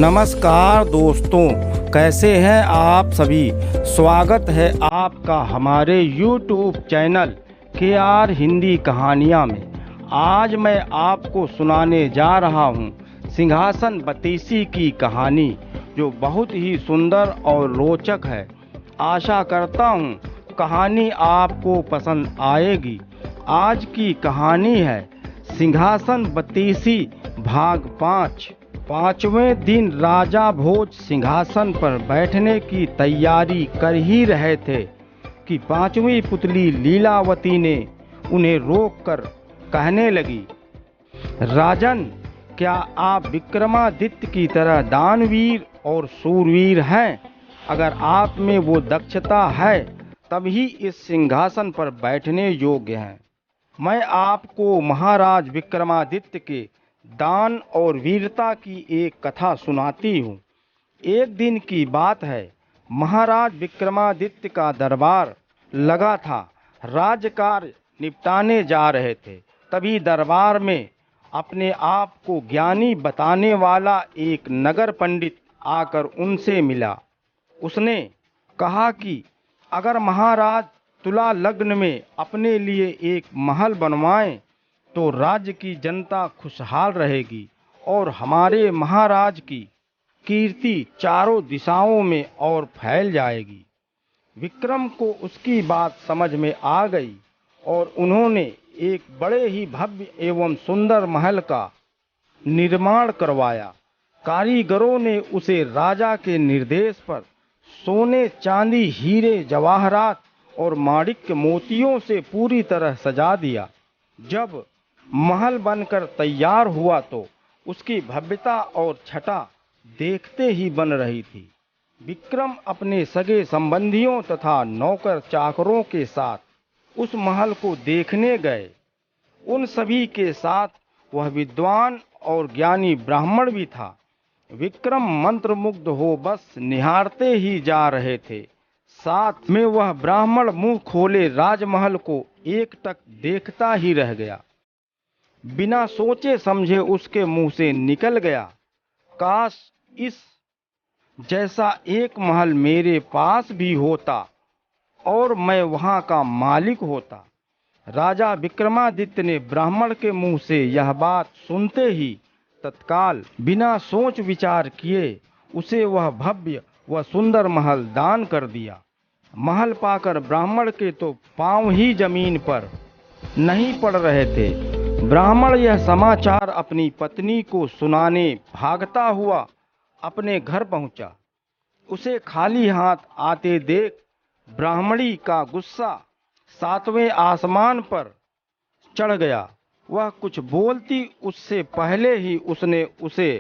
नमस्कार दोस्तों, कैसे हैं आप सभी। स्वागत है आपका हमारे YouTube चैनल KR हिंदी कहानियाँ में। आज मैं आपको सुनाने जा रहा हूँ सिंहासन बतीसी की कहानी, जो बहुत ही सुंदर और रोचक है। आशा करता हूँ कहानी आपको पसंद आएगी। आज की कहानी है सिंहासन बतीसी भाग 5। पांचवें दिन राजा भोज सिंहासन पर बैठने की तैयारी कर ही रहे थे कि पांचवी पुतली लीलावती ने उन्हें रोककर कहने लगी, राजन, क्या आप विक्रमादित्य की तरह दानवीर और शूरवीर हैं? अगर आप में वो दक्षता है तभी इस सिंहासन पर बैठने योग्य हैं। मैं आपको महाराज विक्रमादित्य के दान और वीरता की एक कथा सुनाती हूँ। एक दिन की बात है, महाराज विक्रमादित्य का दरबार लगा था। राजकार्य निपटाने जा रहे थे। तभी दरबार में अपने आप को ज्ञानी बताने वाला एक नगर पंडित आकर उनसे मिला। उसने कहा कि अगर महाराज तुला लग्न में अपने लिए एक महल बनवाएं तो राज्य की जनता खुशहाल रहेगी और हमारे महाराज की कीर्ति चारों दिशाओं में और फैल जाएगी। विक्रम को उसकी बात समझ में आ गई और उन्होंने एक बड़े ही भव्य एवं सुंदर महल का निर्माण करवाया। कारीगरों ने उसे राजा के निर्देश पर सोने, चांदी, हीरे, जवाहरात और माणिक्य मोतियों से पूरी तरह सजा दिया। जब महल बनकर तैयार हुआ तो उसकी भव्यता और छटा देखते ही बन रही थी। विक्रम अपने सगे संबंधियों तथा नौकर चाकरों के साथ उस महल को देखने गए। उन सभी के साथ वह विद्वान और ज्ञानी ब्राह्मण भी था। विक्रम मंत्रमुग्ध हो बस निहारते ही जा रहे थे। साथ में वह ब्राह्मण मुंह खोले राजमहल को एकटक देखता ही रह गया। बिना सोचे समझे उसके मुंह से निकल गया, काश इस जैसा एक महल मेरे पास भी होता और मैं वहां का मालिक होता। राजा विक्रमादित्य ने ब्राह्मण के मुंह से यह बात सुनते ही तत्काल बिना सोच विचार किए उसे वह भव्य व सुंदर महल दान कर दिया। महल पाकर ब्राह्मण के तो पांव ही जमीन पर नहीं पड़ रहे थे। ब्राह्मण यह समाचार अपनी पत्नी को सुनाने भागता हुआ अपने घर पहुंचा। उसे खाली हाथ आते देख ब्राह्मणी का गुस्सा सातवें आसमान पर चढ़ गया। वह कुछ बोलती उससे पहले ही उसने उसे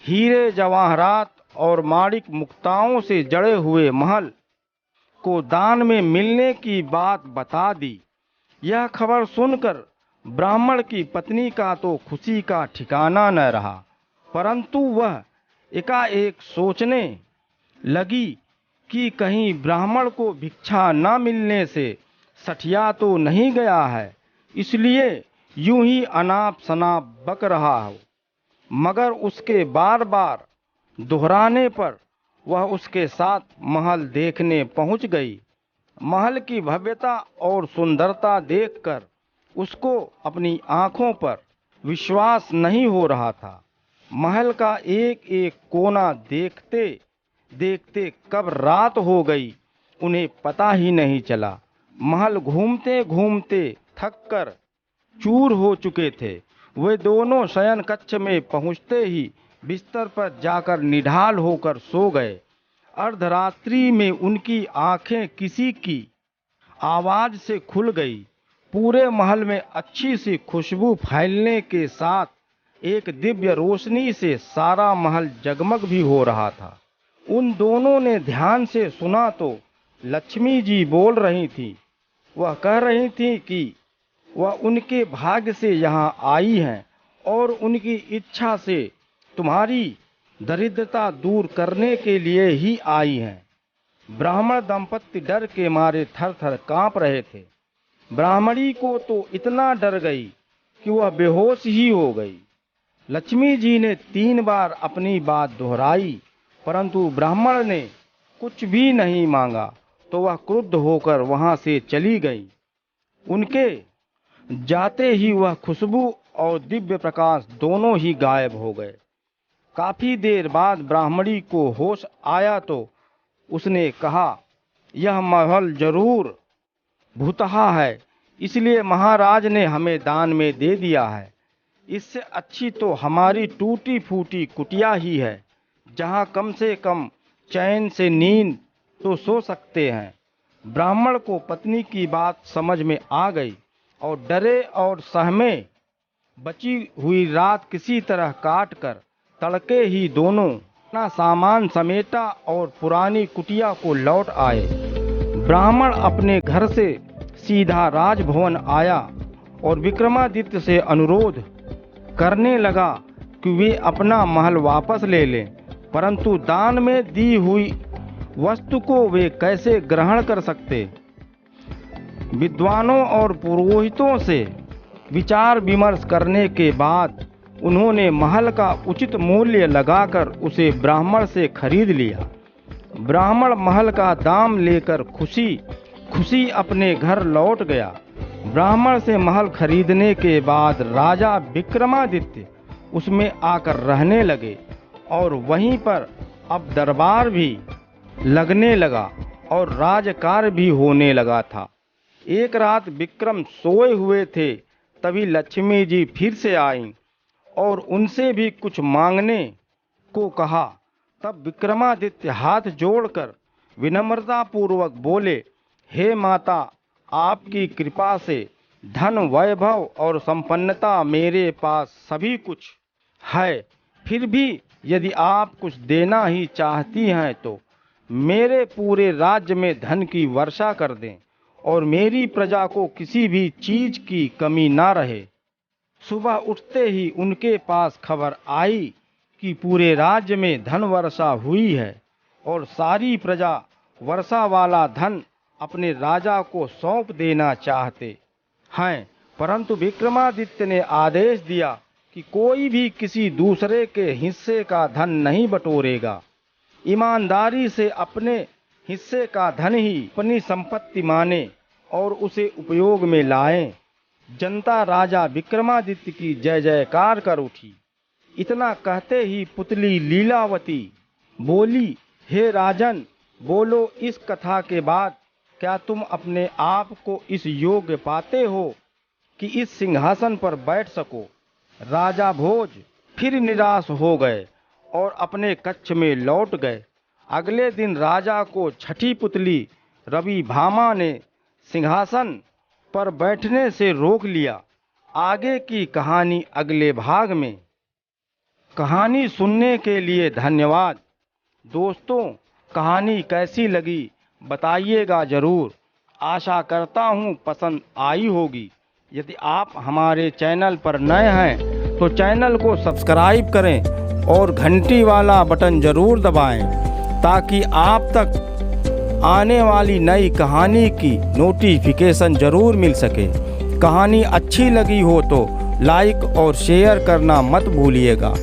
हीरे, जवाहरात और माणिक मुक्ताओं से जड़े हुए महल को दान में मिलने की बात बता दी। यह खबर सुनकर ब्राह्मण की पत्नी का तो खुशी का ठिकाना न रहा, परंतु वह एकाएक सोचने लगी कि कहीं ब्राह्मण को भिक्षा न मिलने से सठिया तो नहीं गया है, इसलिए यूं ही अनाप शनाप बक रहा हो। मगर उसके बार बार दोहराने पर वह उसके साथ महल देखने पहुंच गई। महल की भव्यता और सुंदरता देखकर उसको अपनी आंखों पर विश्वास नहीं हो रहा था। महल का एक एक कोना देखते देखते कब रात हो गई उन्हें पता ही नहीं चला। महल घूमते घूमते थककर चूर हो चुके थे। वे दोनों शयन कक्ष में पहुंचते ही बिस्तर पर जाकर निढाल होकर सो गए। अर्धरात्रि में उनकी आंखें किसी की आवाज से खुल गई। पूरे महल में अच्छी सी खुशबू फैलने के साथ एक दिव्य रोशनी से सारा महल जगमग भी हो रहा था। उन दोनों ने ध्यान से सुना तो लक्ष्मी जी बोल रही थी। वह कह रही थी कि वह उनके भाग्य से यहाँ आई हैं और उनकी इच्छा से तुम्हारी दरिद्रता दूर करने के लिए ही आई हैं। ब्राह्मण दंपत्ति डर के मारे थर थर कांप रहे थे। ब्राह्मणी को तो इतना डर गई कि वह बेहोश ही हो गई। लक्ष्मी जी ने 3 बार अपनी बात दोहराई, परंतु ब्राह्मण ने कुछ भी नहीं मांगा तो वह क्रुद्ध होकर वहां से चली गई। उनके जाते ही वह खुशबू और दिव्य प्रकाश दोनों ही गायब हो गए। काफी देर बाद ब्राह्मणी को होश आया तो उसने कहा, यह महल जरूर भूतहा है, इसलिए महाराज ने हमें दान में दे दिया है। इससे अच्छी तो हमारी टूटी फूटी कुटिया ही है, जहाँ कम से कम चैन से नींद तो सो सकते हैं। ब्राह्मण को पत्नी की बात समझ में आ गई और डरे और सहमे बची हुई रात किसी तरह काट कर तड़के ही दोनों अपना सामान समेटा और पुरानी कुटिया को लौट आए। ब्राह्मण अपने घर से सीधा राजभवन आया और विक्रमादित्य से अनुरोध करने लगा कि वे अपना महल वापस ले लें, परंतु दान में दी हुई वस्तु को वे कैसे ग्रहण कर सकते। विद्वानों और पुरोहितों से विचार विमर्श करने के बाद उन्होंने महल का उचित मूल्य लगाकर उसे ब्राह्मण से खरीद लिया। ब्राह्मण महल का दाम लेकर खुशी खुशी अपने घर लौट गया। ब्राह्मण से महल खरीदने के बाद राजा विक्रमादित्य उसमें आकर रहने लगे और वहीं पर अब दरबार भी लगने लगा और राजकार्य भी होने लगा था। एक रात विक्रम सोए हुए थे, तभी लक्ष्मी जी फिर से आईं और उनसे भी कुछ मांगने को कहा। तब विक्रमादित्य हाथ जोड़कर विनम्रता पूर्वक बोले, हे माता, आपकी कृपा से धन, वैभव और संपन्नता मेरे पास सभी कुछ है। फिर भी यदि आप कुछ देना ही चाहती हैं तो मेरे पूरे राज्य में धन की वर्षा कर दें और मेरी प्रजा को किसी भी चीज की कमी ना रहे। सुबह उठते ही उनके पास खबर आई कि पूरे राज्य में धन वर्षा हुई है और सारी प्रजा वर्षा वाला धन अपने राजा को सौंप देना चाहते हैं, परंतु विक्रमादित्य ने आदेश दिया कि कोई भी किसी दूसरे के हिस्से का धन नहीं बटोरेगा। ईमानदारी से अपने हिस्से का धन ही अपनी संपत्ति माने और उसे उपयोग में लाएं। जनता राजा विक्रमादित्य की जय जयकार कर उठी। इतना कहते ही पुतली लीलावती बोली, हे राजन, बोलो, इस कथा के बाद क्या तुम अपने आप को इस योग्य पाते हो कि इस सिंहासन पर बैठ सको। राजा भोज फिर निराश हो गए और अपने कक्ष में लौट गए। अगले दिन राजा को छठी पुतली रवि भामा ने सिंहासन पर बैठने से रोक लिया। आगे की कहानी अगले भाग में। कहानी सुनने के लिए धन्यवाद। दोस्तों, कहानी कैसी लगी बताइएगा ज़रूर। आशा करता हूँ पसंद आई होगी। यदि आप हमारे चैनल पर नए हैं तो चैनल को सब्सक्राइब करें और घंटी वाला बटन ज़रूर दबाएं ताकि आप तक आने वाली नई कहानी की नोटिफिकेशन ज़रूर मिल सके। कहानी अच्छी लगी हो तो लाइक और शेयर करना मत भूलिएगा।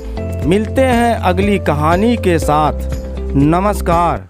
मिलते हैं अगली कहानी के साथ। नमस्कार।